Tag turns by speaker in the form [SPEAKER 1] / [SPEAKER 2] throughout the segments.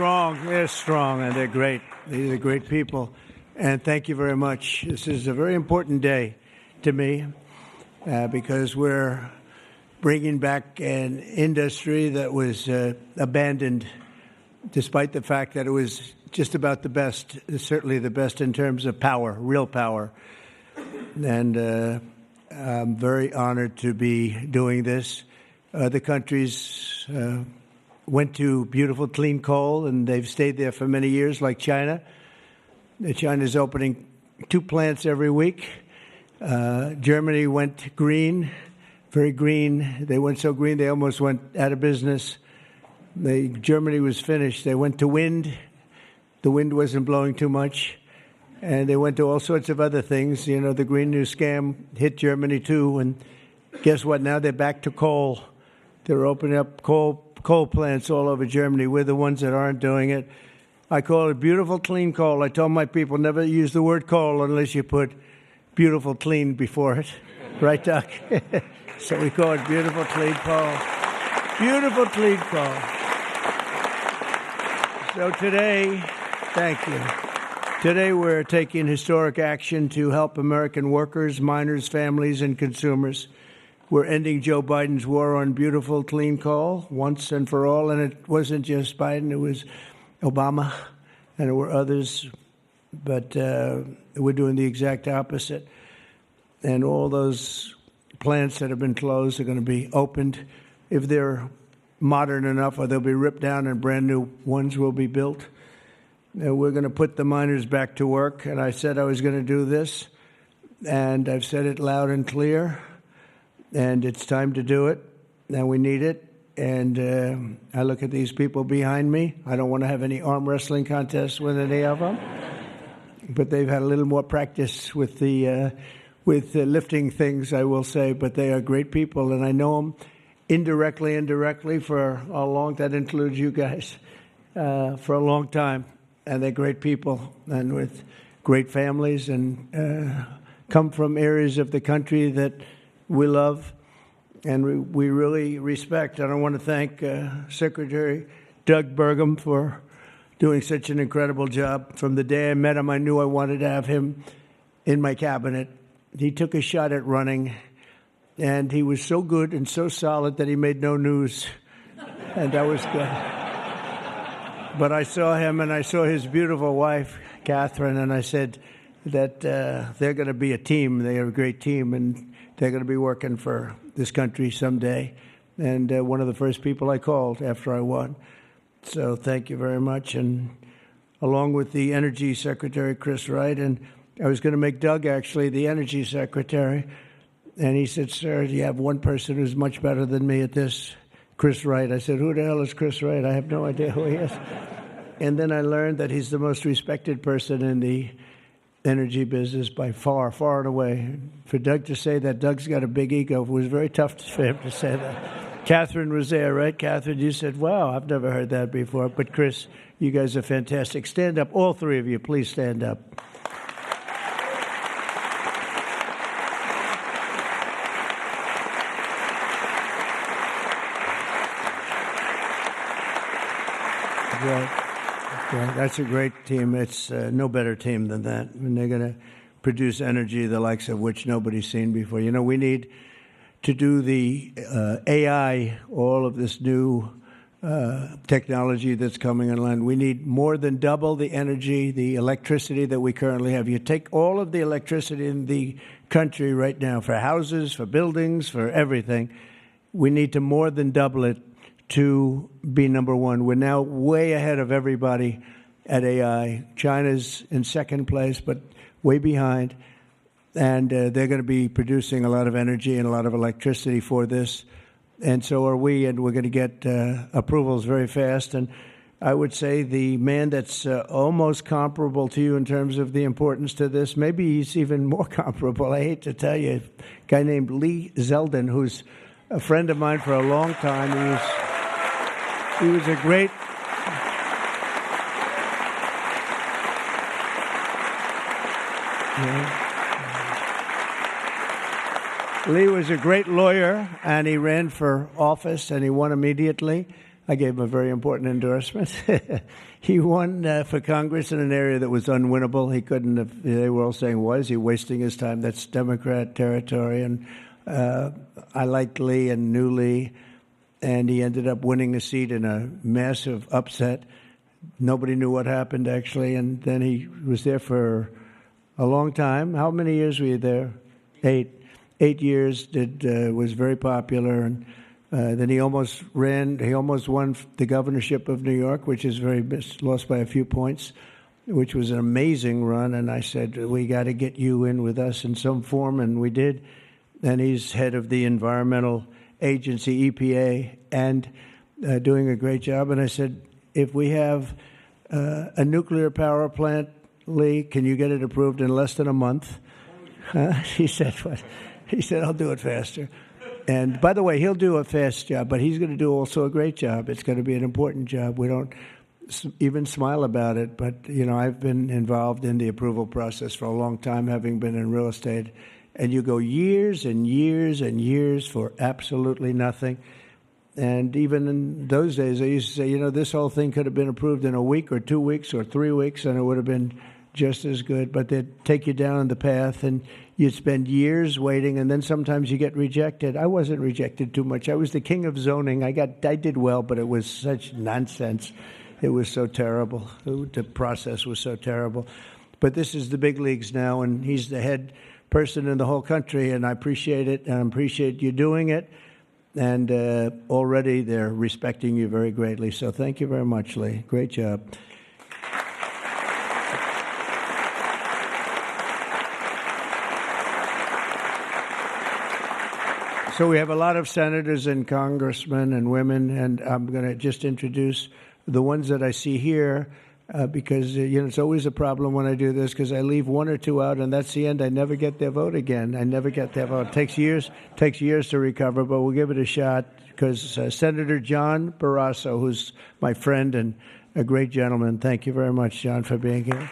[SPEAKER 1] strong. They're strong, and they're great. These are great people. And thank you very much. This is a very important day to me because we're bringing back an industry that was abandoned, despite the fact that it was just about the best, certainly the best in terms of power, real power. And I'm very honored to be doing this. Other countries went to beautiful, clean coal, and they've stayed there for many years, like China. China's opening 2 plants every week. Germany went green, very green. They went so green they almost went out of business. Germany was finished. They went to wind. The wind wasn't blowing too much. And they went to all sorts of other things. You know, the Green New Scam hit Germany too. And guess what? Now they're back to coal. They're opening up coal plants all over Germany. We're the ones that aren't doing it. I call it beautiful, clean coal. I told my people never use the word coal unless you put beautiful, clean before it. Right, Doc? So we call it beautiful, clean coal. Beautiful, clean coal. So today, thank you. Today we're taking historic action to help American workers, miners, families, and consumers. We're ending Joe Biden's war on beautiful, clean coal once and for all. And it wasn't just Biden, it was Obama, and there were others. But we're doing the exact opposite. And all those plants that have been closed are going to be opened. If they're modern enough, or they'll be ripped down and brand new ones will be built. And we're going to put the miners back to work. And I said I was going to do this. And I've said it loud and clear. And it's time to do it. And we need it. And I look at these people behind me. I don't want to have any arm wrestling contests with any of them. But they've had a little more practice with the lifting things, I will say. But they are great people. And I know them indirectly for a long, that includes you guys, for a long time. And they're great people and with great families and come from areas of the country that we love and we really respect. And I want to thank Secretary Doug Burgum for doing such an incredible job. From the day I met him, I knew I wanted to have him in my cabinet. He took a shot at running, and he was so good and so solid that he made no news, and that was good. But I saw him, and I saw his beautiful wife, Catherine, and I said that they're going to be a team. They are a great team, and they're going to be working for this country someday. And one of the first people I called after I won. So thank you very much. And along with the Energy Secretary, Chris Wright, and I was going to make Doug actually the Energy Secretary. And he said, sir, you have one person who's much better than me at this, Chris Wright. I said, who the hell is Chris Wright? I have no idea who he is. And then I learned that he's the most respected person in the energy business by far, far and away. For Doug to say that Doug's got a big ego, it was very tough for him to say that. Catherine was there, right? Catherine, you said, wow, I've never heard that before. But Chris, you guys are fantastic. Stand up, all three of you, please stand up. Right. That's a great team. It's no better team than that. And they're going to produce energy the likes of which nobody's seen before. You know, we need to do the AI, all of this new technology that's coming online. We need more than double the energy, the electricity that we currently have. You take all of the electricity in the country right now for houses, for buildings, for everything. We need to more than double it to be number one. We're now way ahead of everybody at AI. China's in second place, but way behind. And they're going to be producing a lot of energy and a lot of electricity for this. And so are we, and we're going to get approvals very fast. And I would say the man that's almost comparable to you in terms of the importance to this, maybe he's even more comparable, I hate to tell you, a guy named Lee Zeldin, who's a friend of mine for a long time. He was a great... Lee was a great lawyer, and he ran for office, and he won immediately. I gave him a very important endorsement. He won for Congress in an area that was unwinnable. He couldn't have, they were all saying, why is he wasting his time? That's Democrat territory. And I liked Lee and knew Lee, and he ended up winning a seat in a massive upset. Nobody knew what happened, actually, and then he was there for a long time. How many years were you there? 8 years. Was very popular, and then he almost ran. He almost won the governorship of New York, which is lost by a few points, which was an amazing run. And I said, we got to get you in with us in some form, and we did. And he's head of the environmental agency, EPA, and doing a great job. And I said, if we have a nuclear power plant, Lee, can you get it approved in less than a month? He said, what? He said, I'll do it faster. And by the way, he'll do a fast job, but he's going to do also a great job. It's going to be an important job. We don't even smile about it, but, you know, I've been involved in the approval process for a long time, having been in real estate. And you go years and years and years for absolutely nothing. And even in those days, I used to say, you know, this whole thing could have been approved in a week or 2 weeks or 3 weeks, and it would have been just as good. But they'd take you down the path, and you'd spend years waiting, and then sometimes you get rejected. I wasn't rejected too much. I was the king of zoning. I did well, but it was such nonsense. It was so terrible. The process was so terrible. But this is the big leagues now, and he's the head person in the whole country, and I appreciate it, and I appreciate you doing it. And already they're respecting you very greatly. So thank you very much, Lee. Great job. So we have a lot of senators and congressmen and women, and I'm going to just introduce the ones that I see here. Because, you know, it's always a problem when I do this because I leave one or two out, and that's the end. I never get their vote again. I never get their vote. It takes years to recover, but we'll give it a shot because Senator John Barrasso, who's my friend and a great gentleman. Thank you very much, John, for being here.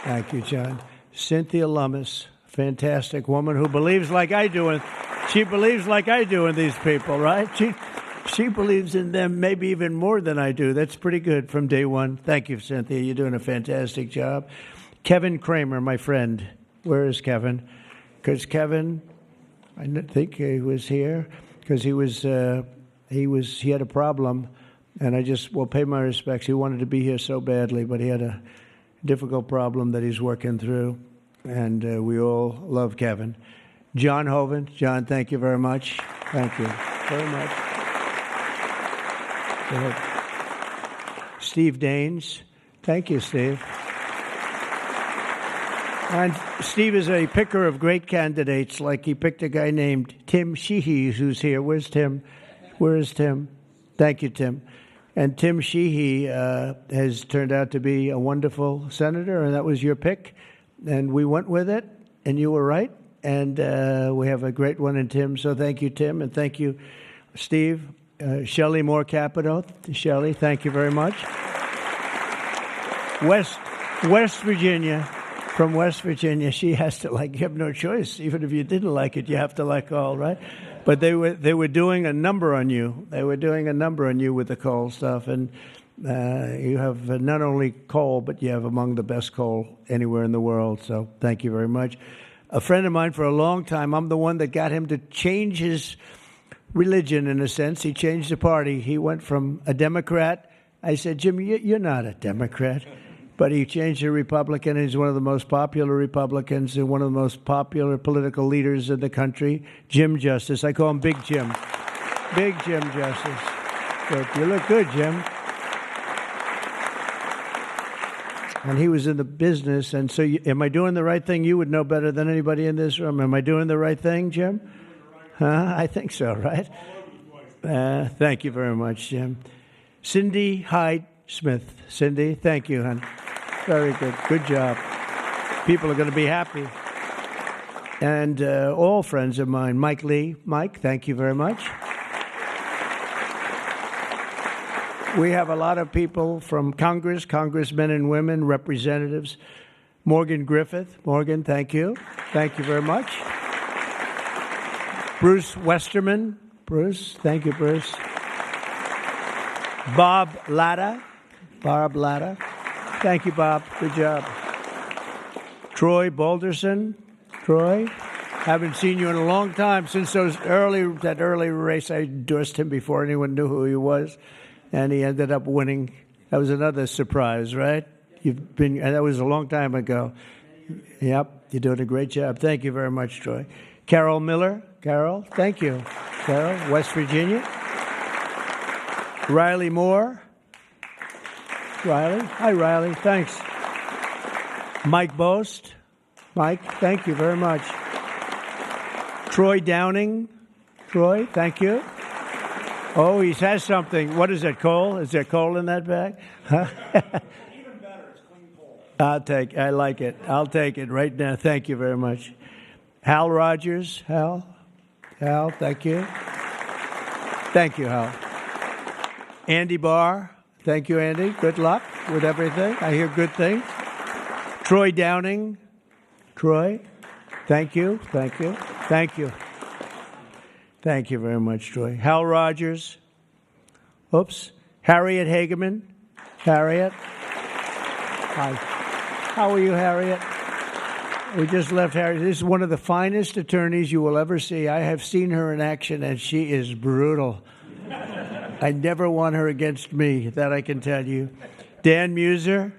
[SPEAKER 1] Thank you, John. Cynthia Lummis, fantastic woman who believes like I do, and she believes like I do in these people, right? She believes in them maybe even more than I do. That's pretty good from day one. Thank you, Cynthia. You're doing a fantastic job. Kevin Kramer, my friend. Where is Kevin? Because Kevin, I think he was here because he had a problem, and I just will pay my respects. He wanted to be here so badly, but he had a difficult problem that he's working through, and we all love Kevin. John Hovind. John, thank you very much. Thank you very much. Steve Daines. Thank you, Steve. And Steve is a picker of great candidates, like he picked a guy named Tim Sheehy, who's here. Where's Tim? Where is Tim? Thank you, Tim. And Tim Sheehy has turned out to be a wonderful senator, and that was your pick. And we went with it, and you were right. And we have a great one in Tim. So thank you, Tim, and thank you, Steve. Shelley Moore Capito. Shelley, thank you very much. West Virginia. From West Virginia, she has to you have no choice. Even if you didn't like it, you have to like all, right? But they were doing a number on you. They were doing a number on you with the coal stuff. And you have not only coal, but you have among the best coal anywhere in the world. So thank you very much. A friend of mine for a long time, I'm the one that got him to change his religion, in a sense. He changed the party. He went from a Democrat. I said, Jim, you're not a Democrat. But he changed to Republican. He's one of the most popular Republicans and one of the most popular political leaders in the country, Jim Justice. I call him Big Jim. Big Jim Justice. Good. You look good, Jim. And he was in the business. And so am I doing the right thing? You would know better than anybody in this room. Am I doing the right thing, Jim? Huh? I think so, right? Thank you very much, Jim. Cindy Hyde Smith. Cindy, thank you, hon. Very good. Good job. People are going to be happy. And all friends of mine. Mike Lee. Mike, thank you very much. We have a lot of people from Congress, congressmen and women, representatives. Morgan Griffith. Morgan, thank you. Thank you very much. Bruce Westerman. Bruce, thank you, Bruce. Bob Latta. Thank you, Bob. Good job. Troy Balderson. Troy, haven't seen you in a long time since that early race. I endorsed him before anyone knew who he was, and he ended up winning. That was another surprise, right? That was a long time ago. Yep, you're doing a great job. Thank you very much, Troy. Carol Miller. Carol, thank you. Carol, West Virginia. Riley Moore. Riley. Hi, Riley. Thanks. Mike Boast. Mike, thank you very much. Troy Downing. Troy, thank you. Oh, he has something. What is it, coal? Is there coal in that bag? Huh?
[SPEAKER 2] Even better, it's clean coal.
[SPEAKER 1] I like it. I'll take it right now. Thank you very much. Hal Rogers. Hal, thank you. Thank you, Hal. Andy Barr. Thank you, Andy. Good luck with everything. I hear good things. Troy Downing. Troy, thank you. Thank you very much, Troy. Hal Rogers. Oops. Harriet Hageman. Harriet. Hi. How are you, Harriet? We just left Harriet. This is one of the finest attorneys you will ever see. I have seen her in action, and she is brutal. I never want her against me, that I can tell you. Dan Muser.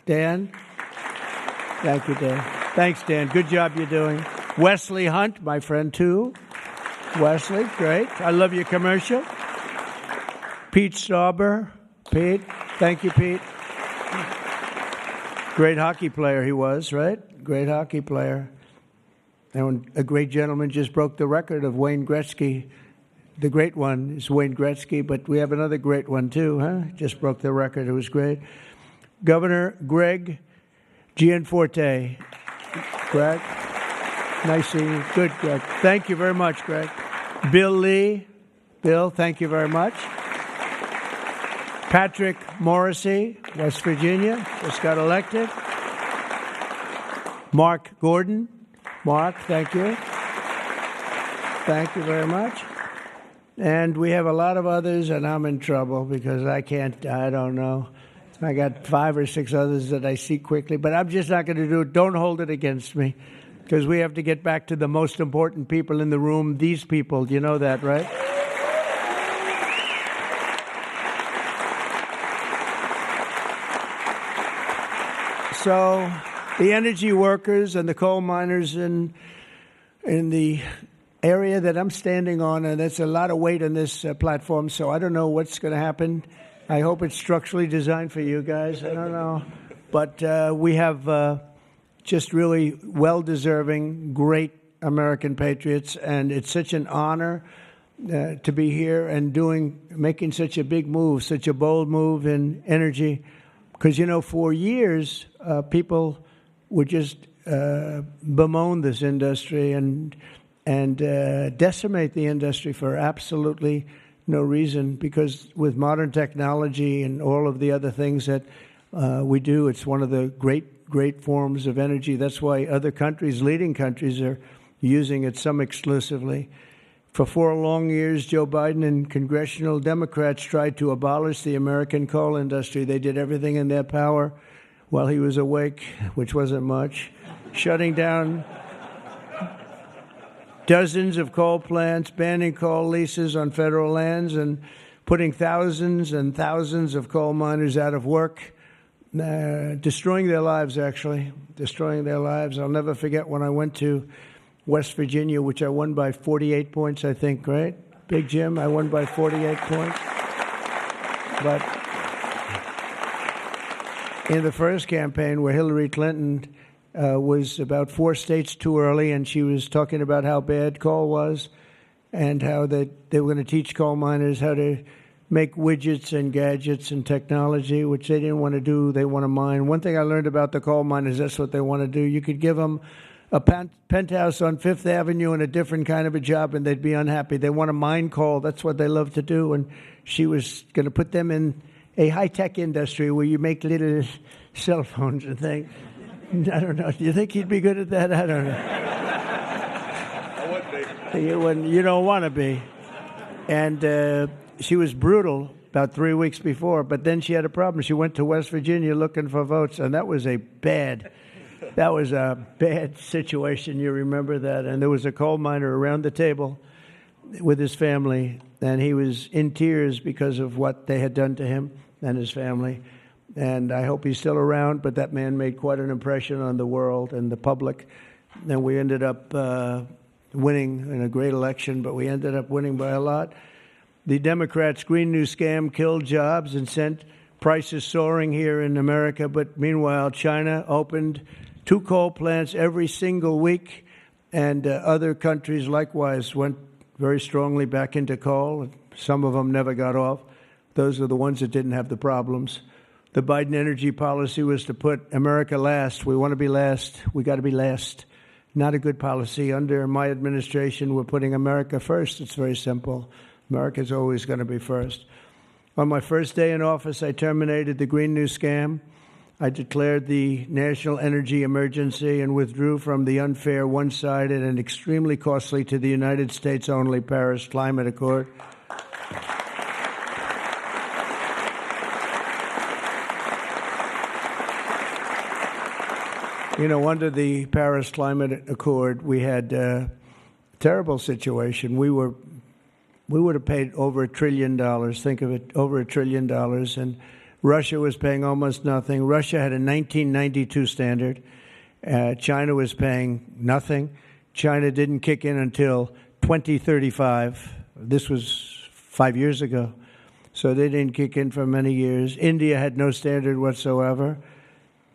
[SPEAKER 1] Dan. Thank you, Dan. Thanks, Dan. Good job you're doing. Wesley Hunt, my friend, too. Wesley, great. I love your commercial. Pete Stauber. Pete, thank you, Pete. Great hockey player he was, right? Great hockey player. And a great gentleman just broke the record of Wayne Gretzky. The great one is Wayne Gretzky, but we have another great one, too, huh? Just broke the record. It was great. Governor Greg Gianforte. Greg, nice seeing you. Good, Greg. Thank you very much, Greg. Bill Lee. Bill, thank you very much. Patrick Morrissey, West Virginia, just got elected. Mark Gordon. Mark, thank you. Thank you very much. And we have a lot of others, and I'm in trouble because I don't know. I got 5 or 6 others that I see quickly, but I'm just not going to do it. Don't hold it against me because we have to get back to the most important people in the room, these people. You know that, right? So the energy workers and the coal miners in the area that I'm standing on, and that's a lot of weight on this platform, so I don't know what's going to happen. I hope it's structurally designed for you guys. I don't know. But we have just really well-deserving, great American patriots, and it's such an honor to be here and making such a big move, such a bold move in energy. Because, for years, people would just bemoan this industry and decimate the industry for absolutely no reason, because with modern technology and all of the other things that we do, it's one of the great forms of energy. That's why other countries, leading countries, are using it, some exclusively. For 4 long years, Joe Biden and congressional Democrats tried to abolish the American coal industry. They did everything in their power while he was awake, which wasn't much, shutting down dozens of coal plants, banning coal leases on federal lands, and putting thousands and thousands of coal miners out of work, destroying their lives, actually, destroying their lives. I'll never forget when I went to West Virginia, which I won by 48 points, I think, right? Big Jim, I won by 48 points. But in the first campaign where Hillary Clinton was about 4 states too early, and she was talking about how bad coal was and how they were going to teach coal miners how to make widgets and gadgets and technology, which they didn't want to do. They want to mine. One thing I learned about the coal miners, that's what they want to do. You could give them a penthouse on Fifth Avenue and a different kind of a job, and they'd be unhappy. They want to mine coal. That's what they love to do. And she was going to put them in a high-tech industry where you make little cell phones and things. I don't know. Do you think he'd be good at that? I don't know.
[SPEAKER 2] I would be.
[SPEAKER 1] You don't want to be. And she was brutal about 3 weeks before, but then she had a problem. She went to West Virginia looking for votes, and that was a bad situation. You remember that? And there was a coal miner around the table with his family, and he was in tears because of what they had done to him and his family. And I hope he's still around, but that man made quite an impression on the world and the public. And we ended up winning in a great election, but we ended up winning by a lot. The Democrats' Green New Scam killed jobs and sent prices soaring here in America. But meanwhile, China opened 2 coal plants every single week, and other countries likewise went very strongly back into coal. Some of them never got off. Those are the ones that didn't have the problems. The Biden energy policy was to put America last. We want to be last. We got to be last. Not a good policy. Under my administration, we're putting America first. It's very simple. America's always going to be first. On my first day in office, I terminated the Green New Scam. I declared the national energy emergency and withdrew from the unfair, one-sided, and extremely costly to the United States only Paris Climate Accord. You know, under the Paris Climate Accord, we had a terrible situation. We would have paid over $1 trillion. Think of it, over $1 trillion. And Russia was paying almost nothing. Russia had a 1992 standard. China was paying nothing. China didn't kick in until 2035. This was 5 years ago. So they didn't kick in for many years. India had no standard whatsoever.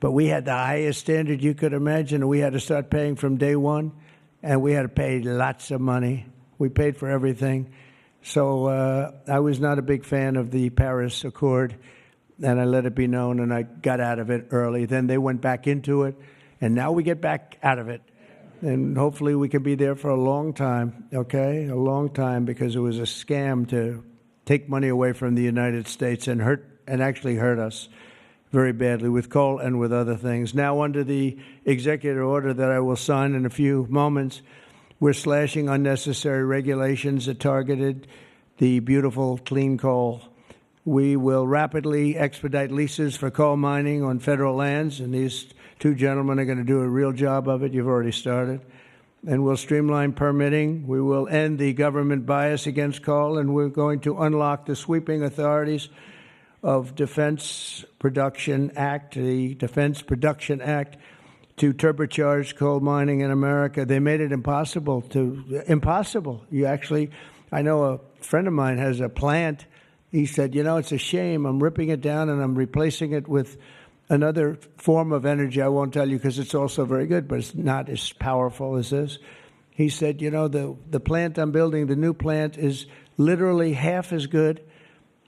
[SPEAKER 1] But we had the highest standard you could imagine. We had to start paying from day one. And we had to pay lots of money. We paid for everything. So I was not a big fan of the Paris Accord, and I let it be known, and I got out of it early. Then they went back into it, and now we get back out of it. And hopefully we can be there for a long time, okay? A long time, because it was a scam to take money away from the United States and actually hurt us very badly with coal and with other things. Now, under the executive order that I will sign in a few moments, we're slashing unnecessary regulations that targeted the beautiful clean coal. We will rapidly expedite leases for coal mining on federal lands, and these 2 gentlemen are going to do a real job of it. You've already started. And we'll streamline permitting. We will end the government bias against coal, and we're going to unlock the sweeping authorities of Defense Production Act, the Defense Production Act, to turbocharge coal mining in America. They made it impossible. I know a friend of mine has a plant. He said, you know, it's a shame. I'm ripping it down and I'm replacing it with another form of energy. I won't tell you because it's also very good, but it's not as powerful as this. He said, you know, the plant I'm building, the new plant, is literally half as good.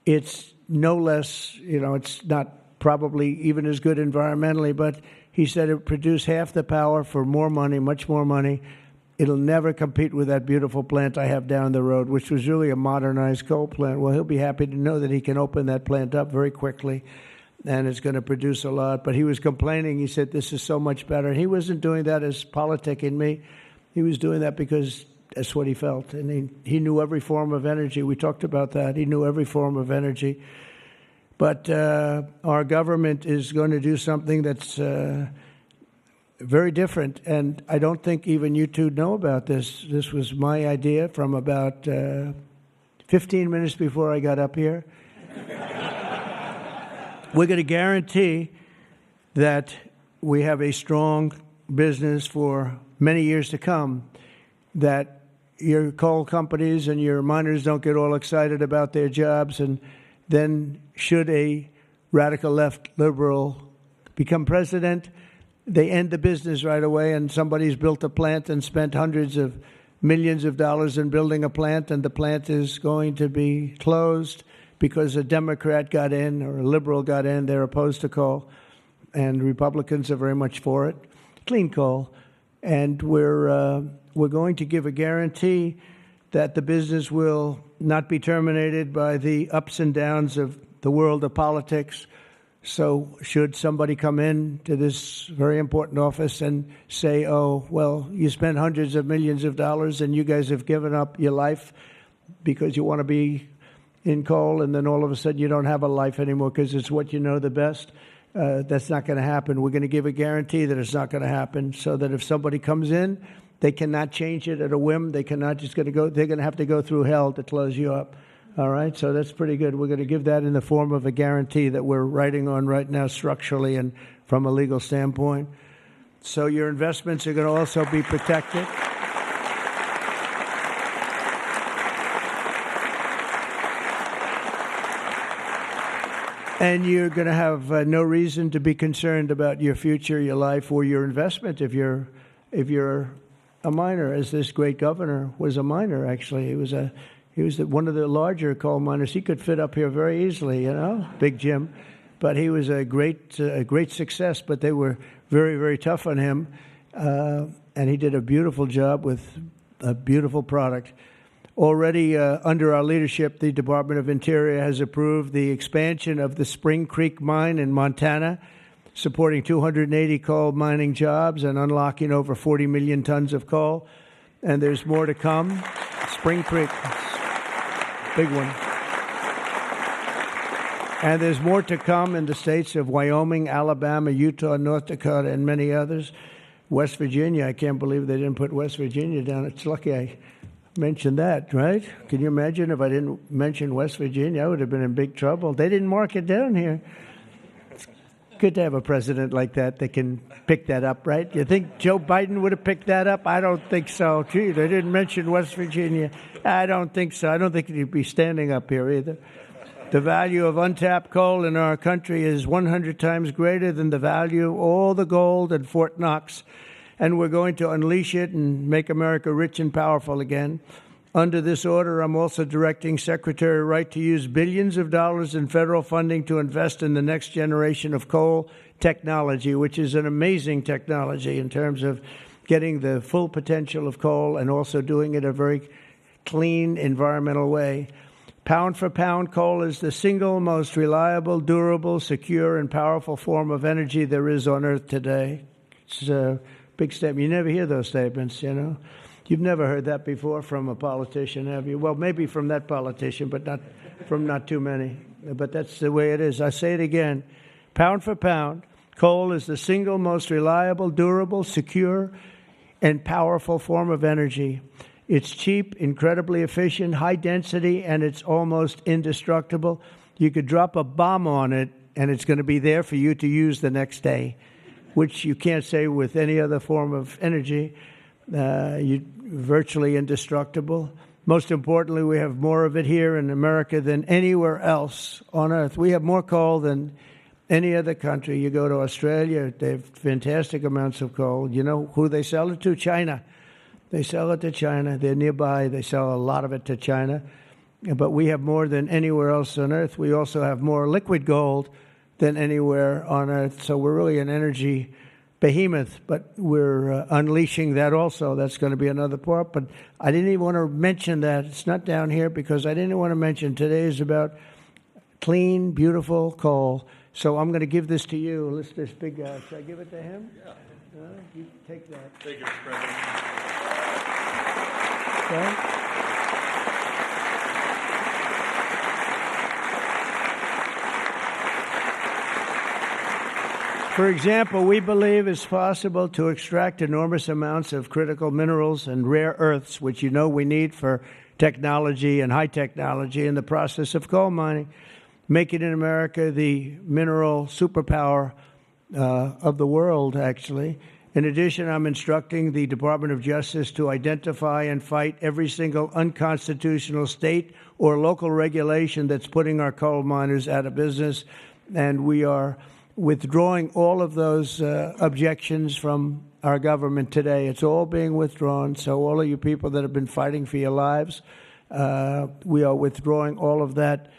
[SPEAKER 1] It's no less, you know, it's not probably even as good environmentally, but he said it would produce half the power for more money, much more money. It'll never compete with that beautiful plant I have down the road, which was really a modernized coal plant. Well, he'll be happy to know that he can open that plant up very quickly, and it's going to produce a lot. But he was complaining. He said, this is so much better. And he wasn't doing that as politicking me. He was doing that because that's what he felt. And he knew every form of energy. We talked about that. He knew every form of energy. But our government is going to do something that's very different, and I don't think even you two know about this. This was my idea from about 15 minutes before I got up here. We're going to guarantee that we have a strong business for many years to come, that your coal companies and your miners don't get all excited about their jobs, and then should a radical left liberal become president, they end the business right away, and somebody's built a plant and spent hundreds of millions of dollars in building a plant, and the plant is going to be closed because a Democrat got in or a liberal got in. They're opposed to coal, and Republicans are very much for it, clean coal. And we're going to give a guarantee that the business will not be terminated by the ups and downs of the world of politics. So should somebody come in to this very important office and say, oh, well, you spent hundreds of millions of dollars and you guys have given up your life because you want to be in coal, and then all of a sudden you don't have a life anymore because it's what you know the best? That's not going to happen. We're going to give a guarantee that it's not going to happen, so that if somebody comes in, they cannot change it at a whim. They cannot just going to go. They're going to have to go through hell to close you up. All right, so that's pretty good. We're going to give that in the form of a guarantee that we're writing on right now structurally and from a legal standpoint. So your investments are going to also be protected. And you're going to have no reason to be concerned about your future, your life, or your investment if you're a miner, as this great governor was a miner, actually. He was one of the larger coal miners. He could fit up here very easily, Big Jim. But he was a great success, but they were very, very tough on him. And he did a beautiful job with a beautiful product. Already under our leadership, the Department of Interior has approved the expansion of the Spring Creek mine in Montana, supporting 280 coal mining jobs and unlocking over 40 million tons of coal. And there's more to come. Spring Creek. Big one. And there's more to come in the states of Wyoming, Alabama, Utah, North Dakota, and many others. West Virginia, I can't believe they didn't put West Virginia down. It's lucky I mentioned that, right? Can you imagine if I didn't mention West Virginia? I would have been in big trouble. They didn't mark it down here. It's good to have a president like that can pick that up, right? You think Joe Biden would have picked that up? I don't think so. Gee, they didn't mention West Virginia. I don't think so. I don't think he'd be standing up here either. The value of untapped coal in our country is 100 times greater than the value of all the gold at Fort Knox. And we're going to unleash it and make America rich and powerful again. Under this order, I'm also directing Secretary Wright to use billions of dollars in federal funding to invest in the next generation of coal technology, which is an amazing technology in terms of getting the full potential of coal and also doing it a very clean, environmental way. Pound for pound, coal is the single most reliable, durable, secure, and powerful form of energy there is on Earth today. It's a big statement. You never hear those statements, You've never heard that before from a politician, have you? Well, maybe from that politician, but not too many. But that's the way it is. I say it again. Pound for pound, coal is the single most reliable, durable, secure, and powerful form of energy. It's cheap, incredibly efficient, high density, and it's almost indestructible. You could drop a bomb on it, and it's going to be there for you to use the next day, which you can't say with any other form of energy. You're virtually indestructible. Most importantly, we have more of it here in America than anywhere else on Earth. We have more coal than any other country. You go to Australia, they have fantastic amounts of coal. You know who they sell it to? China. They sell it to China. They're nearby. They sell a lot of it to China. But we have more than anywhere else on Earth. We also have more liquid gold than anywhere on Earth. So we're really an energy behemoth, but we're unleashing that also. That's going to be another part. But I didn't even want to mention that. It's not down here because I didn't want to mention today is about clean, beautiful coal. So I'm going to give this to you. This big guy. Should I give it to him?
[SPEAKER 3] Yeah.
[SPEAKER 1] You take that.
[SPEAKER 3] Thank you, Mr. President.
[SPEAKER 1] Okay. For example, we believe it's possible to extract enormous amounts of critical minerals and rare earths, which we need for technology and high technology in the process of coal mining, making in America the mineral superpower of the world, actually. In addition, I'm instructing the Department of Justice to identify and fight every single unconstitutional state or local regulation that's putting our coal miners out of business. And we are withdrawing all of those objections from our government today. It's all being withdrawn. So all of you people that have been fighting for your lives, we are withdrawing all of that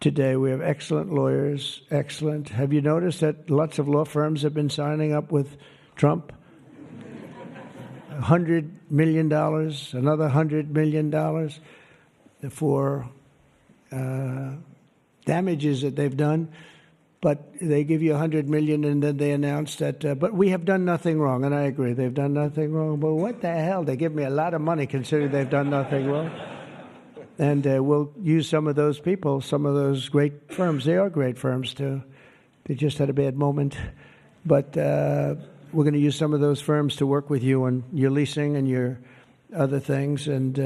[SPEAKER 1] today. We have excellent lawyers, excellent. Have you noticed that lots of law firms have been signing up with Trump? $100 million, another $100 million for damages that they've done. but they give you $100 million, and then they announce that. But we have done nothing wrong, and I agree, they've done nothing wrong. But what the hell? They give me a lot of money considering they've done nothing wrong. And we'll use some of those people, some of those great firms. They are great firms, too. They just had a bad moment. But we're going to use some of those firms to work with you on your leasing and your other things, and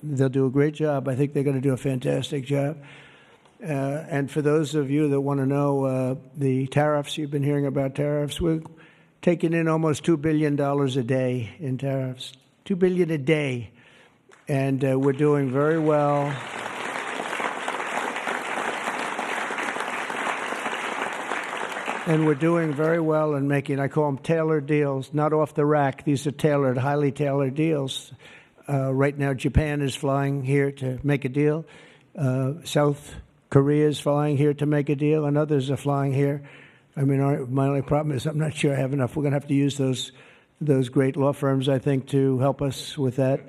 [SPEAKER 1] they'll do a great job. I think they're going to do a fantastic job. And for those of you that want to know the tariffs, you've been hearing about tariffs, we're taking in almost $2 billion a day in tariffs. $2 billion a day. And we're doing very well. And we're doing very well in making, I call them tailored deals, not off the rack. These are tailored, highly tailored deals. Right now, Japan is flying here to make a deal. South Korea is flying here to make a deal, and others are flying here. I mean, my only problem is I'm not sure I have enough. We're going to have to use those great law firms, I think, to help us with that.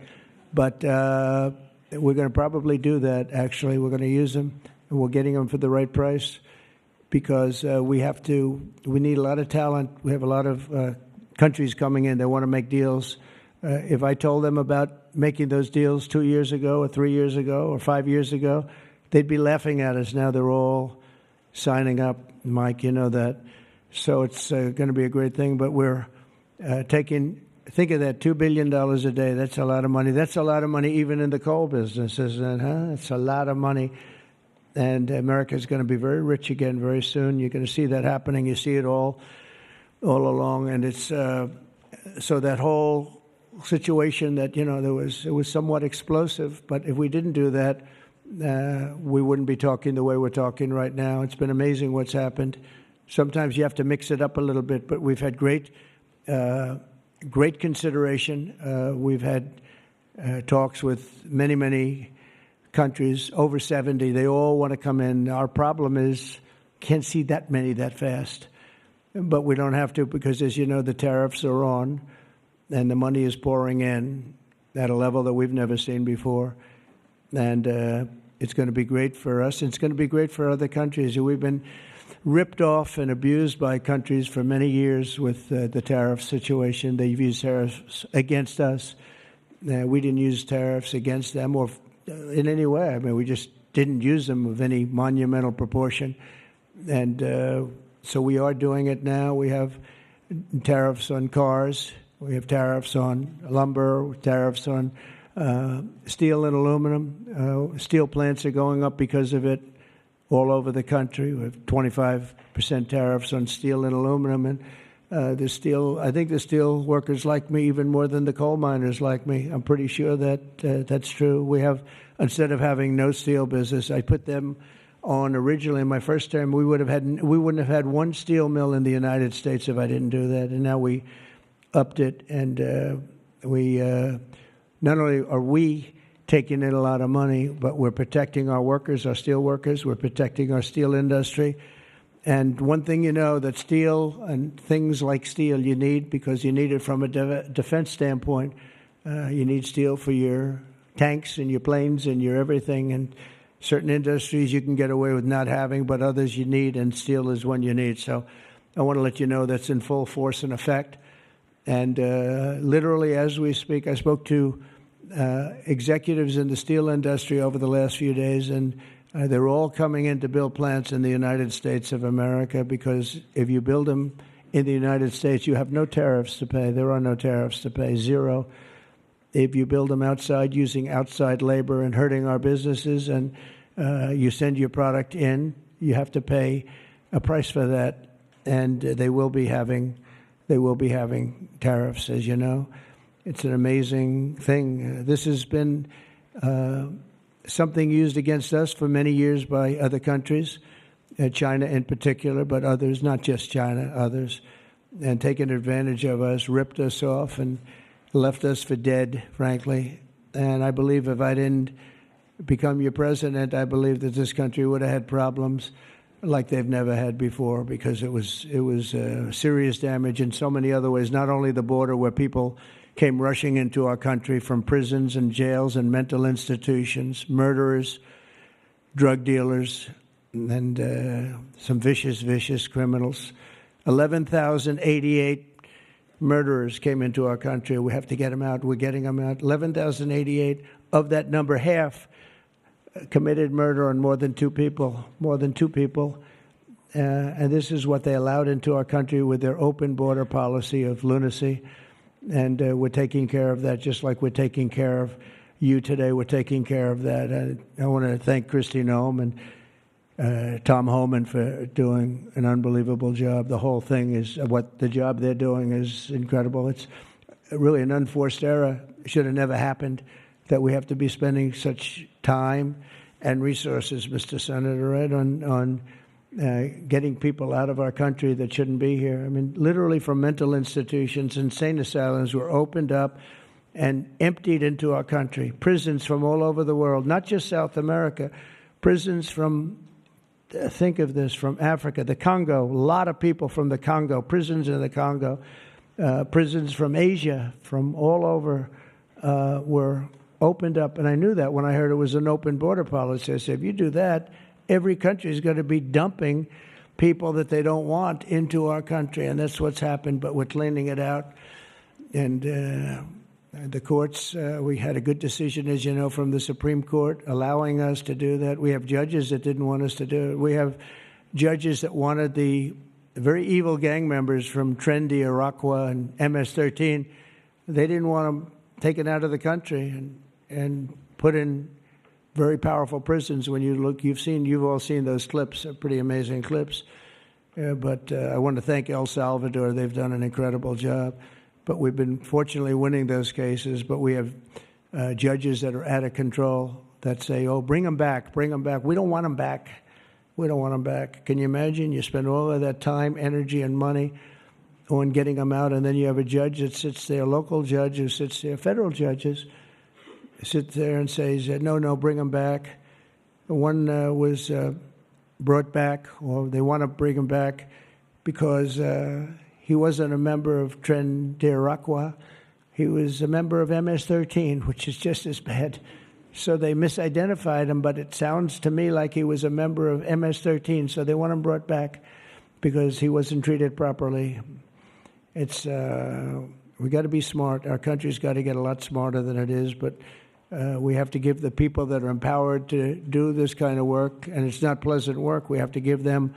[SPEAKER 1] But we're going to probably do that, actually. We're going to use them, and we're getting them for the right price because we need a lot of talent. We have a lot of countries coming in. They want to make deals. If I told them about making those deals 2 years ago or 3 years ago or 5 years ago, they'd be laughing at us. Now they're all signing up. Mike, you know that. So it's going to be a great thing. But we're think of that, $2 billion a day. That's a lot of money. That's a lot of money even in the coal business, isn't it? Huh? It's a lot of money. And America's going to be very rich again very soon. You're going to see that happening. You see it all along. And it's so that whole situation that, it was somewhat explosive. But if we didn't do that, we wouldn't be talking the way we're talking right now. It's been amazing what's happened. Sometimes you have to mix it up a little bit, but we've had great consideration. We've had talks with many, many countries, over 70. They all want to come in. Our problem is can't see that many that fast. But we don't have to because, as you know, the tariffs are on and the money is pouring in at a level that we've never seen before. And it's going to be great for us. It's going to be great for other countries. We've been ripped off and abused by countries for many years with the tariff situation. They've used tariffs against us. We didn't use tariffs against them or in any way. I mean, we just didn't use them of any monumental proportion. And so we are doing it now. We have tariffs on cars. We have tariffs on lumber, tariffs on steel and aluminum. Steel plants are going up because of it all over the country. We have 25% tariffs on steel and aluminum. And I think the steel workers like me even more than the coal miners like me. I'm pretty sure that that's true. We have, instead of having no steel business, I put them on originally in my first term. We wouldn't have had one steel mill in the United States if I didn't do that. And now we upped it, and we not only are we taking in a lot of money, but we're protecting our workers, our steel workers. We're protecting our steel industry. And one thing that steel and things like steel you need, because you need it from a defense standpoint. You need steel for your tanks and your planes and your everything. And certain industries you can get away with not having, but others you need, and steel is one you need. So I want to let you know that's in full force and effect. And literally as we speak, I spoke to executives in the steel industry over the last few days, and they're all coming in to build plants in the United States of America, because if you build them in the United States, you have no tariffs to pay. There are no tariffs to pay, zero. If you build them outside using outside labor and hurting our businesses, and you send your product in, you have to pay a price for that, and they will be having tariffs, as you know. It's an amazing thing. This has been something used against us for many years by other countries, China in particular, but others, not just China, others, and taken advantage of us, ripped us off, and left us for dead, frankly. And I believe if I didn't become your president, I believe that this country would have had problems like they've never had before, because it was serious damage in so many other ways, not only the border where people came rushing into our country from prisons and jails and mental institutions, murderers, drug dealers, and some vicious criminals. 11,088 murderers came into our country. We have to get them out. We're getting them out. 11,088. Of that number, half committed murder on more than two people. And this is what they allowed into our country with their open border policy of lunacy. And we're taking care of that just like we're taking care of you today. We're taking care of that. I want to thank Kristi Noem and Tom Homan for doing an unbelievable job. The whole thing is the job they're doing is incredible. It's really an unforced error. It should have never happened that we have to be spending such time and resources, Mr. Senator, right, on getting people out of our country that shouldn't be here. I mean, literally from mental institutions, insane asylums were opened up and emptied into our country. Prisons from all over the world, not just South America, prisons from, think of this, from Africa, the Congo, a lot of people from the Congo, prisons in the Congo, prisons from Asia, from all over were opened up. And I knew that when I heard it was an open border policy. I said, if you do that, every country is going to be dumping people that they don't want into our country. And that's what's happened, but we're cleaning it out. And the courts, we had a good decision, as you know, from the Supreme Court, allowing us to do that. We have judges that didn't want us to do it. We have judges that wanted the very evil gang members from Trendy, Iroquois, and MS-13. They didn't want them taken out of the country and put in very powerful prisons. When you look, you've all seen those clips, pretty amazing clips. But I want to thank El Salvador. They've done an incredible job. But we've been fortunately winning those cases. But we have judges that are out of control that say, oh, bring them back. We don't want them back. Can you imagine? You spend all of that time, energy, and money on getting them out, and then you have a judge that sits there, a local judge who sits there, federal judges sit there and says, no, bring them back. One was brought back, or they want to bring him back because he wasn't a member of Tren de Aragua. He was a member of MS-13, which is just as bad. So they misidentified him, but it sounds to me like he was a member of MS-13, so they want him brought back because he wasn't treated properly. It's we got to be smart. Our country's got to get a lot smarter than it is, but we have to give the people that are empowered to do this kind of work, and it's not pleasant work. We have to give them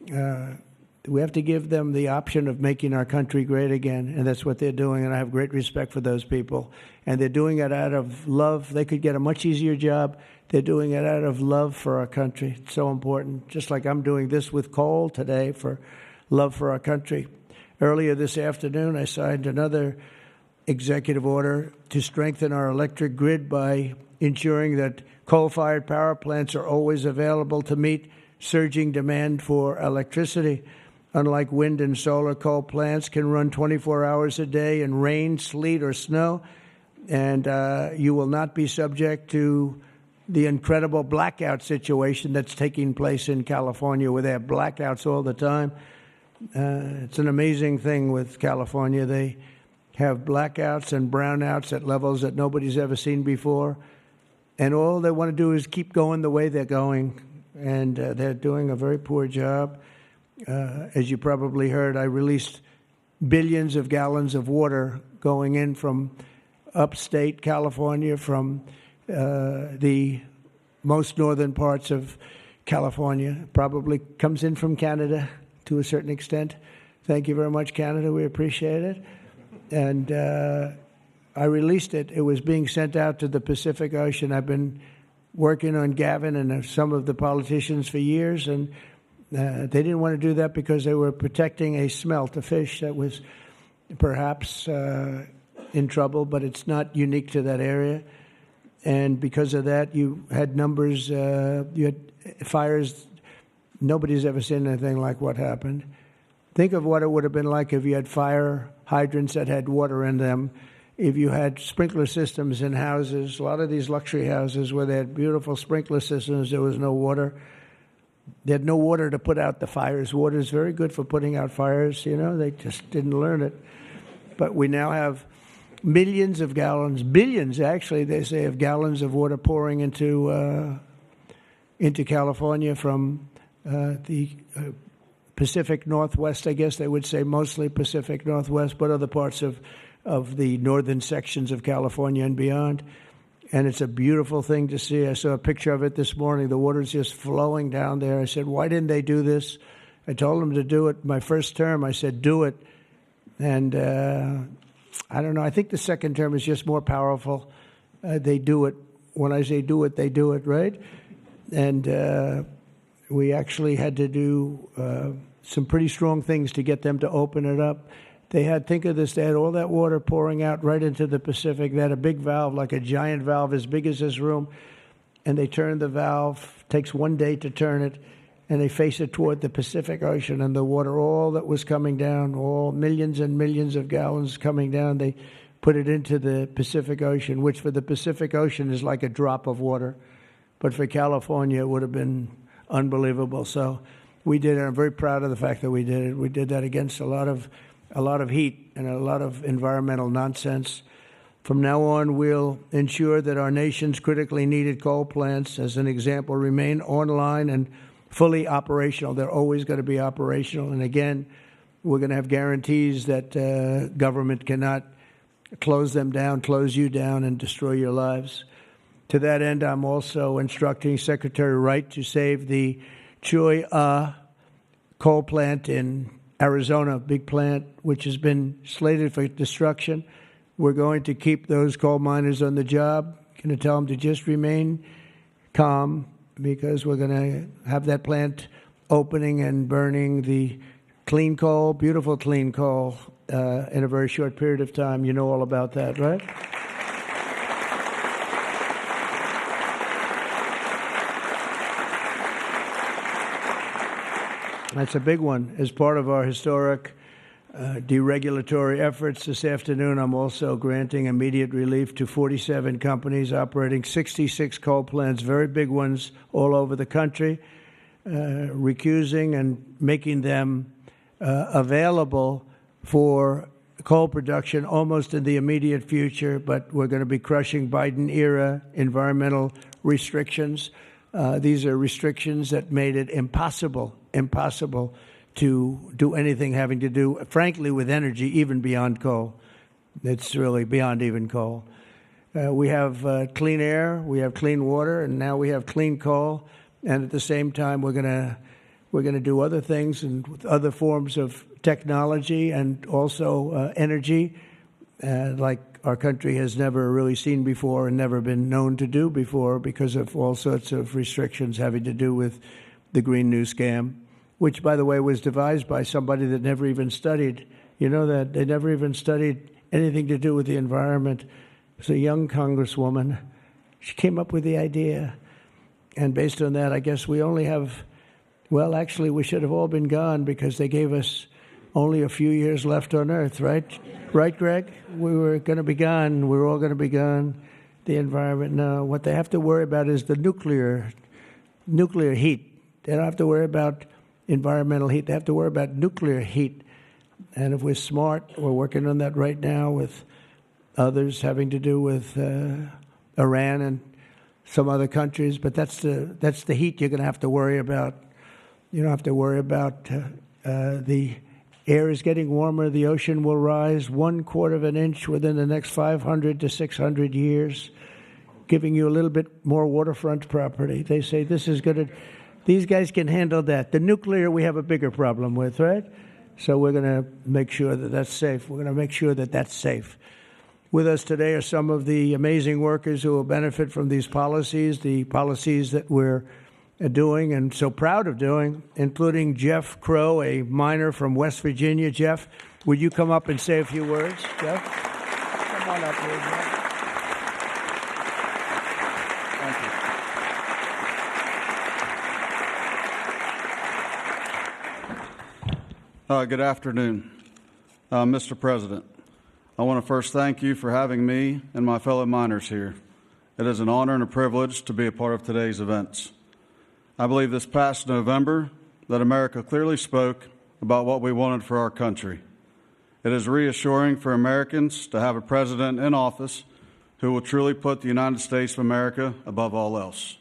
[SPEAKER 1] the option of making our country great again, and that's what they're doing. And I have great respect for those people, and they're doing it out of love. They could get a much easier job. They're doing it out of love for our country. It's so important. Just like I'm doing this with coal today for love for our country. Earlier this afternoon, I signed another executive order to strengthen our electric grid by ensuring that coal-fired power plants are always available to meet surging demand for electricity. Unlike wind and solar, coal plants can run 24 hours a day in rain, sleet, or snow, and you will not be subject to the incredible blackout situation that's taking place in California, where they have blackouts all the time. It's an amazing thing with California. They have blackouts and brownouts at levels that nobody's ever seen before. And all they want to do is keep going the way they're going. And they're doing a very poor job. As you probably heard, I released billions of gallons of water going in from upstate California, from the most northern parts of California. Probably comes in from Canada to a certain extent. Thank you very much, Canada. We appreciate it. And I released it. It was being sent out to the Pacific Ocean. I've been working on Gavin and some of the politicians for years, and they didn't want to do that because they were protecting a smelt, a fish that was perhaps in trouble, but it's not unique to that area. And because of that, you had numbers, you had fires. Nobody's ever seen anything like what happened. Think of what it would have been like if you had fire hydrants that had water in them, if you had sprinkler systems in houses. A lot of these luxury houses where they had beautiful sprinkler systems, there was no water. They had no water to put out the fires. Water is very good for putting out fires, you know. They just didn't learn it. But we now have millions of gallons, billions actually, they say, of gallons of water pouring into California from the Pacific Northwest, I guess they would say, mostly Pacific Northwest, but other parts of the northern sections of California and beyond. And it's a beautiful thing to see. I saw a picture of it this morning. The water's just flowing down there. I said, why didn't they do this? I told them to do it my first term. I said, do it. And I don't know. I think the second term is just more powerful. They do it. When I say do it, they do it, right? And we actually had to do some pretty strong things to get them to open it up. They had, think of this, they had all that water pouring out right into the Pacific. They had a big valve, like a giant valve as big as this room, and they turned the valve. Takes 1 day to turn it, and they face it toward the Pacific Ocean, and the water, all that was coming down, all millions and millions of gallons coming down, they put it into the Pacific Ocean, which for the Pacific Ocean is like a drop of water. But for California, it would have been unbelievable. So we did it. I'm very proud of the fact that we did it. We did that against a lot of heat and a lot of environmental nonsense. From now on, we'll ensure that our nation's critically needed coal plants, as an example, remain online and fully operational. They're always going to be operational. And again, we're going to have guarantees that government cannot close them down, close you down, and destroy your lives. To that end, I'm also instructing Secretary Wright to save the Choi coal plant in Arizona, big plant, which has been slated for destruction. We're going to keep those coal miners on the job. Going to tell them to just remain calm, because we're going to have that plant opening and burning the clean coal, beautiful clean coal, in a very short period of time. You know all about that, right? That's a big one. As part of our historic deregulatory efforts this afternoon, I'm also granting immediate relief to 47 companies operating 66 coal plants, very big ones all over the country, recusing and making them available for coal production almost in the immediate future. But we're going to be crushing Biden-era environmental restrictions. These are restrictions that made it impossible to do anything having to do, frankly, with energy, even beyond coal. It's really beyond even coal. We have clean air, we have clean water, and now we have clean coal. And at the same time, we're going to do other things and with other forms of technology and also energy, like our country has never really seen before and never been known to do before, because of all sorts of restrictions having to do with the Green New Scam, which, by the way, was devised by somebody that never even studied. You know that they never even studied anything to do with the environment. It was a young congresswoman. She came up with the idea. And based on that, I guess we only have, well, actually, we should have all been gone, because they gave us only a few years left on Earth, right? Right, Greg? We were going to be gone. We're all going to be gone. The environment, no. What they have to worry about is the nuclear heat. They don't have to worry about environmental heat. They have to worry about nuclear heat. And if we're smart, we're working on that right now with others having to do with Iran and some other countries. But that's the heat you're going to have to worry about. You don't have to worry about the air is getting warmer. The ocean will rise 1/4 of an inch within the next 500 to 600 years, giving you a little bit more waterfront property. They say this is going to... These guys can handle that. The nuclear, we have a bigger problem with, right? So we're going to make sure that that's safe. We're going to make sure that that's safe. With us today are some of the amazing workers who will benefit from these policies, the policies that we're doing and so proud of doing, including Jeff Crow, a miner from West Virginia. Jeff, would you come up and say a few words? Jeff? Come on up here, Jeff.
[SPEAKER 3] Good afternoon, Mr. President. I want to first thank you for having me and my fellow miners here. It is an honor and a privilege to be a part of today's events. I believe this past November that America clearly spoke about what we wanted for our country. It is reassuring for Americans to have a president in office who will truly put the United States of America above all else.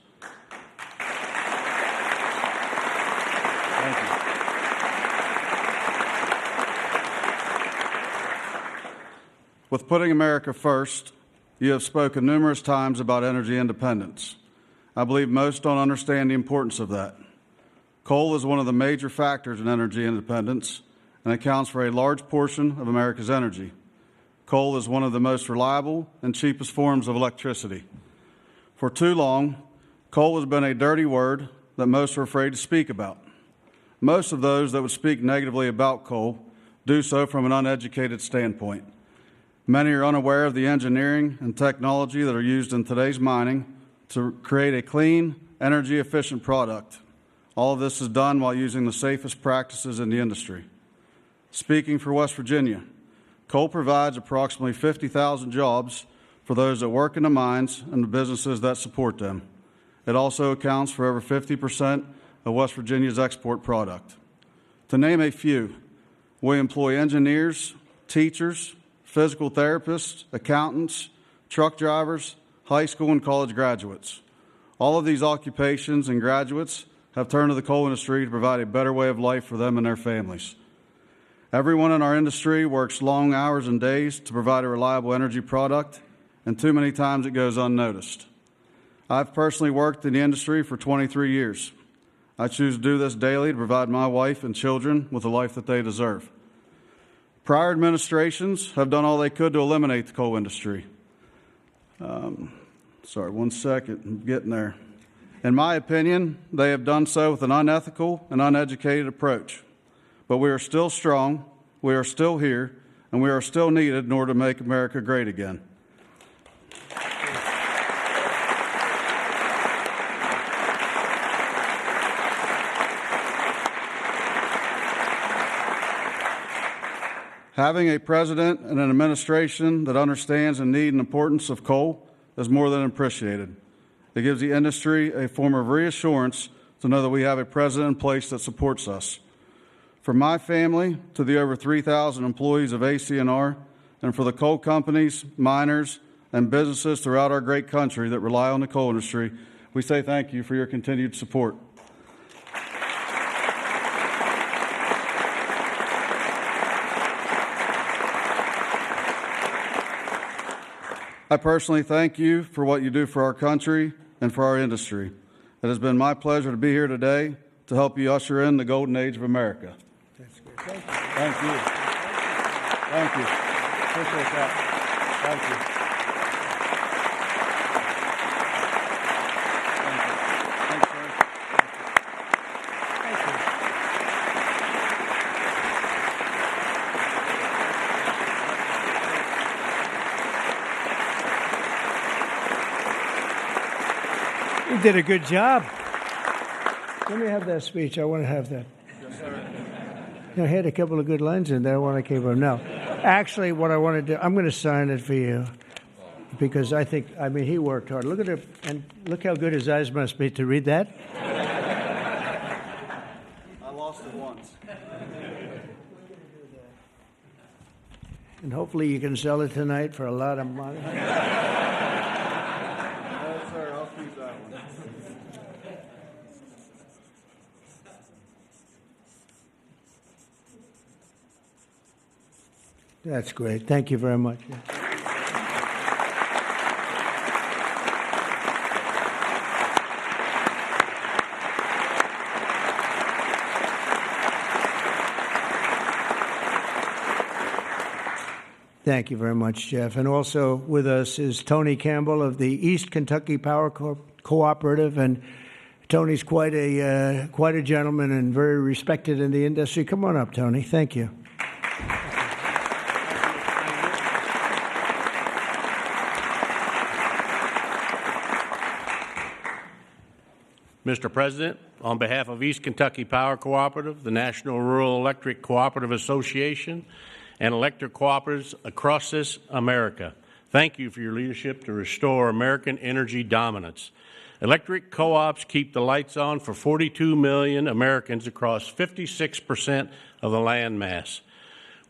[SPEAKER 3] With putting America first, you have spoken numerous times about energy independence. I believe most don't understand the importance of that. Coal is one of the major factors in energy independence and accounts for a large portion of America's energy. Coal is one of the most reliable and cheapest forms of electricity. For too long, coal has been a dirty word that most are afraid to speak about. Most of those that would speak negatively about coal do so from an uneducated standpoint. Many are unaware of the engineering and technology that are used in today's mining to create a clean, energy-efficient product. All of this is done while using the safest practices in the industry. Speaking for West Virginia, coal provides approximately 50,000 jobs for those that work in the mines and the businesses that support them. It also accounts for over 50% of West Virginia's export product. To name a few, we employ engineers, teachers, physical therapists, accountants, truck drivers, high school and college graduates. All of these occupations and graduates have turned to the coal industry to provide a better way of life for them and their families. Everyone in our industry works long hours and days to provide a reliable energy product, and too many times it goes unnoticed. I've personally worked in the industry for 23 years. I choose to do this daily to provide my wife and children with the life that they deserve. Prior administrations have done all they could to eliminate the coal industry. Sorry, one second, I'm getting there. In my opinion, they have done so with an unethical and uneducated approach. But we are still strong, we are still here, and we are still needed in order to make America great again. Having a president and an administration that understands the need and importance of coal is more than appreciated. It gives the industry a form of reassurance to know that we have a president in place that supports us. For my family to the over 3,000 employees of ACNR, and for the coal companies, miners, and businesses throughout our great country that rely on the coal industry, we say thank you for your continued support. I personally thank you for what you do for our country and for our industry. It has been my pleasure to be here today to help you usher in the golden age of America.
[SPEAKER 1] That's good. Thank you.
[SPEAKER 3] Thank you. Thank you. Appreciate that. Thank you. Thanks, sir.
[SPEAKER 1] Thank you. You did a good job. Let me have that speech. I want to have that.
[SPEAKER 3] Yes, sir.
[SPEAKER 1] I had a couple of good lines in there when I came up. No, actually, what I want to do, I'm going to sign it for you because I mean, he worked hard. Look at it, and look how good his eyes must be to read that.
[SPEAKER 3] I lost it once.
[SPEAKER 1] And hopefully you can sell it tonight for a lot of money.
[SPEAKER 3] No, sir, I'll keep that one.
[SPEAKER 1] That's great. Thank you very much. Thank you very much, Jeff. And also with us is Tony Campbell of the East Kentucky Power Cooperative, and Tony's quite a gentleman and very respected in the industry. Come on up, Tony. Thank you.
[SPEAKER 4] Mr. President, on behalf of East Kentucky Power Cooperative, the National Rural Electric Cooperative Association, and electric cooperatives across this America, thank you for your leadership to restore American energy dominance. Electric co-ops keep the lights on for 42 million Americans across 56% of the land mass.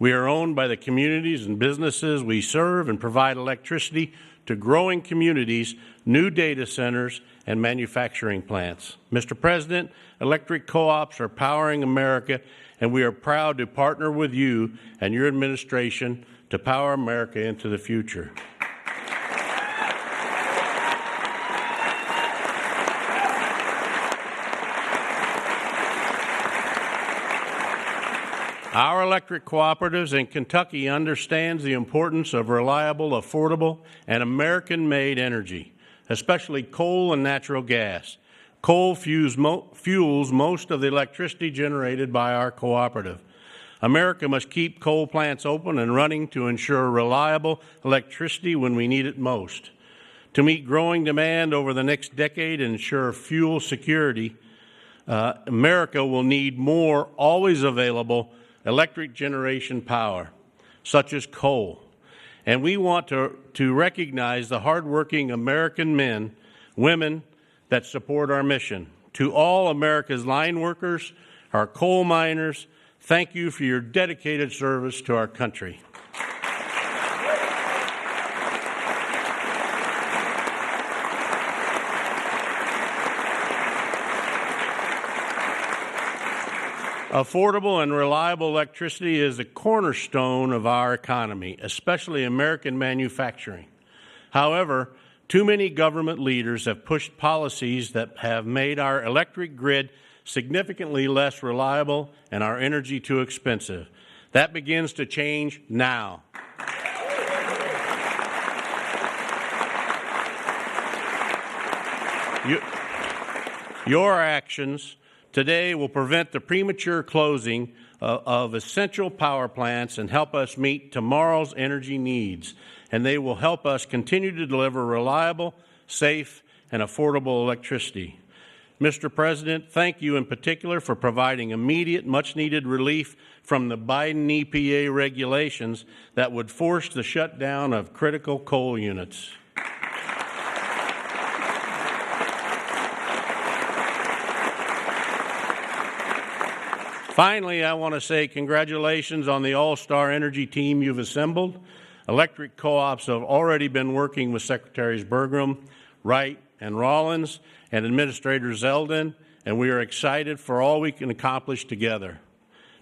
[SPEAKER 4] We are owned by the communities and businesses we serve and provide electricity to growing communities, new data centers, and manufacturing plants. Mr. President, electric co-ops are powering America, and we are proud to partner with you and your administration to power America into the future. Our electric cooperatives in Kentucky understands the importance of reliable, affordable, and American-made energy, especially coal and natural gas. Coal fuels most of the electricity generated by our cooperative. America must keep coal plants open and running to ensure reliable electricity when we need it most. To meet growing demand over the next decade and ensure fuel security, America will need more always available electric generation power, such as coal. And we want to recognize the hardworking American men, women that support our mission. To all America's line workers, our coal miners, thank you for your dedicated service to our country. Affordable and reliable electricity is the cornerstone of our economy, especially American manufacturing. However, too many government leaders have pushed policies that have made our electric grid significantly less reliable and our energy too expensive. That begins to change now. Your actions today will prevent the premature closing of essential power plants and help us meet tomorrow's energy needs. And they will help us continue to deliver reliable, safe, and affordable electricity. Mr. President, thank you in particular for providing immediate, much-needed relief from the Biden EPA regulations that would force the shutdown of critical coal units. Finally, I want to say congratulations on the all-star energy team you've assembled. Electric co-ops have already been working with Secretaries Bergrum, Wright, and Rollins, and Administrator Zeldin, and we are excited for all we can accomplish together.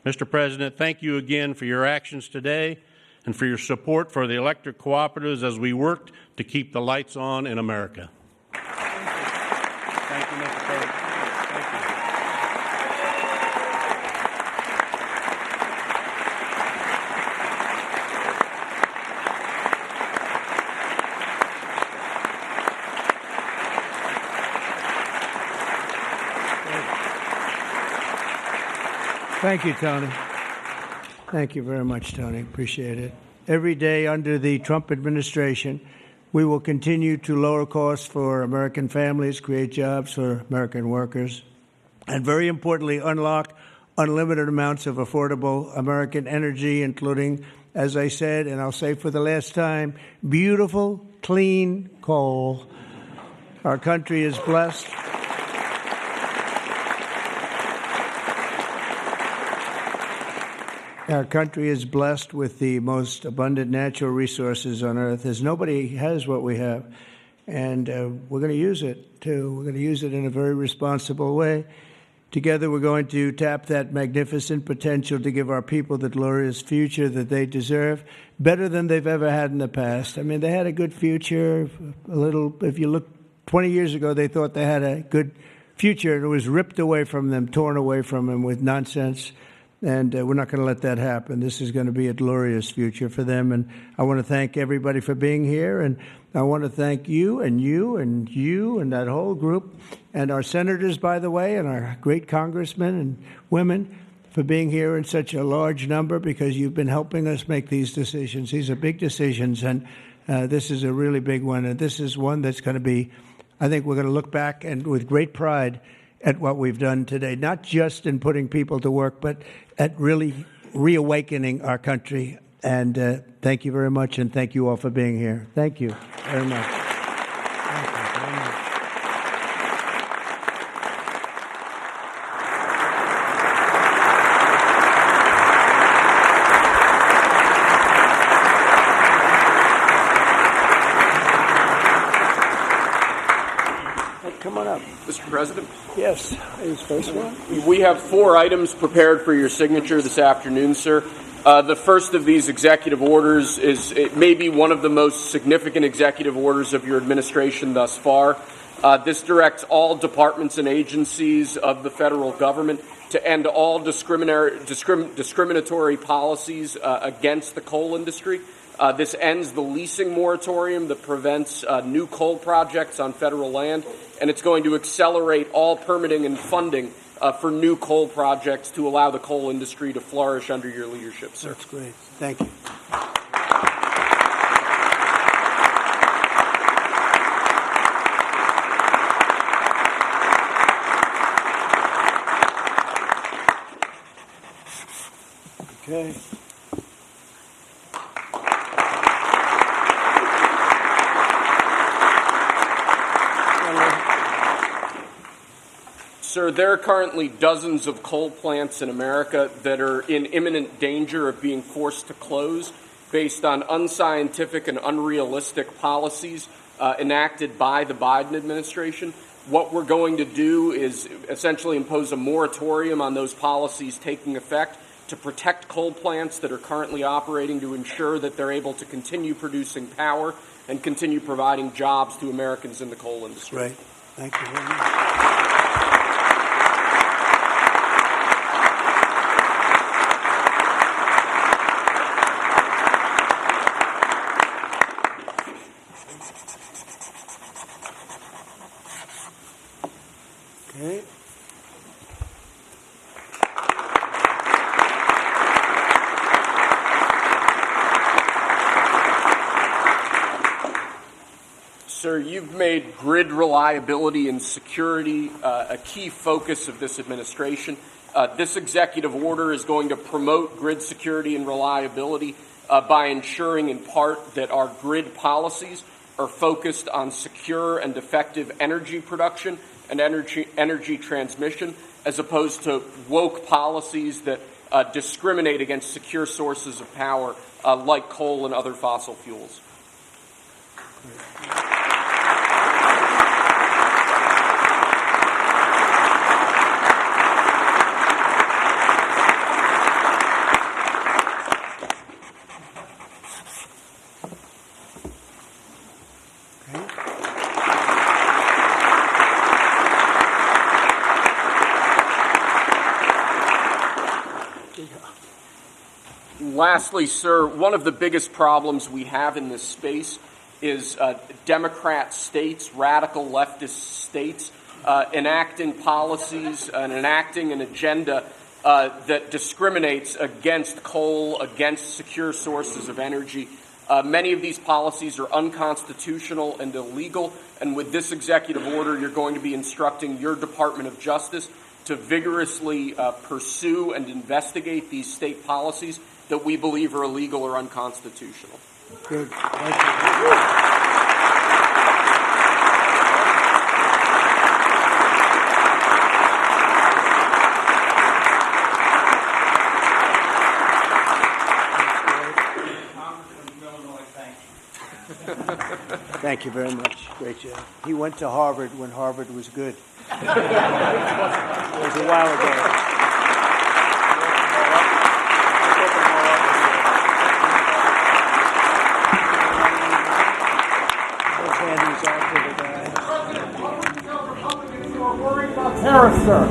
[SPEAKER 4] Mr. President, thank you again for your actions today and for your support for the electric cooperatives as we work to keep the lights on in America. Thank you, Mr. President. Thank you.
[SPEAKER 1] Thank you, Tony. Thank you very much, Tony. Appreciate it. Every day under the Trump administration, we will continue to lower costs for American families, create jobs for American workers, and very importantly, unlock unlimited amounts of affordable American energy, including, as I said, and I'll say for the last time, beautiful, clean coal. Our country is blessed. Our country is blessed with the most abundant natural resources on earth, as nobody has what we have. And we're going to use it, too. We're going to use it in a very responsible way. Together, we're going to tap that magnificent potential to give our people the glorious future that they deserve, better than they've ever had in the past. I mean, they had a good future. If you look 20 years ago, they thought they had a good future, and it was ripped away from them, torn away from them with nonsense. And we're not going to let that happen. This is going to be a glorious future for them. And I want to thank everybody for being here. And I want to thank you and you and you and that whole group and our senators, by the way, and our great congressmen and women for being here in such a large number, because you've been helping us make these decisions. These are big decisions, and this is a really big one. And this is one that's going to be, I think we're going to look back and with great pride at what we've done today, not just in putting people to work, but at really reawakening our country. And thank you very much, and thank you all for being here. Thank you very much. Thank you very much. on up.
[SPEAKER 5] Mr. President,
[SPEAKER 1] Yes, is first one.
[SPEAKER 5] we have 4 items prepared for your signature this afternoon, sir. The first of these executive orders it may be one of the most significant executive orders of your administration thus far. This directs all departments and agencies of the federal government to end all discriminatory policies against the coal industry. This ends the leasing moratorium that prevents new coal projects on federal land, and it's going to accelerate all permitting and funding for new coal projects to allow the coal industry to flourish under your leadership, sir.
[SPEAKER 1] That's great. Thank you. Okay.
[SPEAKER 5] Sir, there are currently dozens of coal plants in America that are in imminent danger of being forced to close based on unscientific and unrealistic policies enacted by the Biden administration. What we're going to do is essentially impose a moratorium on those policies taking effect to protect coal plants that are currently operating, to ensure that they're able to continue producing power and continue providing jobs to Americans in the coal industry.
[SPEAKER 1] Great. Thank you very much. Okay.
[SPEAKER 5] Sir, you've made grid reliability and security a key focus of this administration. This executive order is going to promote grid security and reliability by ensuring, in part, that our grid policies are focused on secure and effective energy production and energy transmission, as opposed to woke policies that discriminate against secure sources of power like coal and other fossil fuels. Lastly, sir, one of the biggest problems we have in this space is Democrat states, radical leftist states, enacting policies and enacting an agenda that discriminates against coal, against secure sources of energy. Many of these policies are unconstitutional and illegal, and with this executive order, you're going to be instructing your Department of Justice to vigorously pursue and investigate these state policies that we believe are illegal or unconstitutional.
[SPEAKER 1] Good. Thank you. Thank you very much. Great job. He went to Harvard when Harvard was good. It was a while ago.
[SPEAKER 2] Harris, sir.